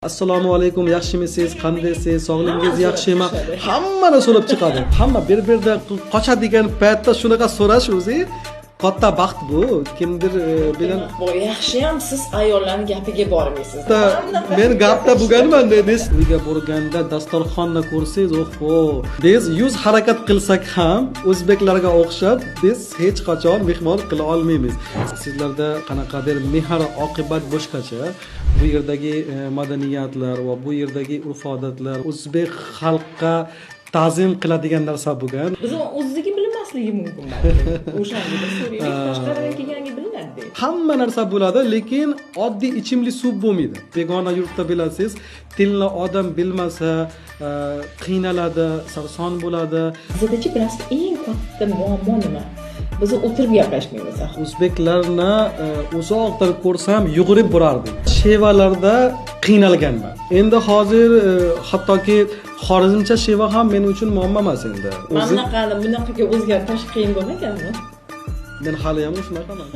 Assalomu alaykum, yaxshimisiz? Qandaysiz? Sog'lig'ingiz yaxshimi? Hammani so'rab chiqadi. Hamma bir-birda qochadigan paytda shunaqa so'rash o'zi katta baxt bu. Kimdir bilan yaxshiyam siz ayollarning gapiga bormaysiz. Men gapda bo'lganman deysiz. Uyga borganda dasturxonni ko'rsangiz, oho, biz yuz harakat qilsak ham o'zbeklarga o'xshab biz hech qachon mehmon qila olmaymiz. Sizlarda qanaqadir mehr oqibat boshqacha. Bu yerdagi madaniyatlar va bu yerdagi urf-odatlar o'zbek xalqqa ta'zim qiladigan narsa bo'lgan. Biz o'zligi bilmasligi mumkin. O'shanga Suriyaga tashqaridan kelganga bilinadi. Hamma narsa bo'ladi, lekin oddiy ichimli suv bo'lmaydi. Begona yurtda bilasiz, tilni odam bilmasa, qiynaladi, sarson bo'ladi. Bizda-chi bilasizmi, eng katta muammo nima? Biz o'tirib gaplashmaymiz. O'zbeklarni uzoqdan ko'rsam yugurib borardim. Shevalarda qiynalganman. Endi hozir hattoki xorazmcha sheva ham men uchun muammo emas endi. Bunaqaga o'zgartirish qiyin bo'lmaganmi? Men hali ham shunaqaman.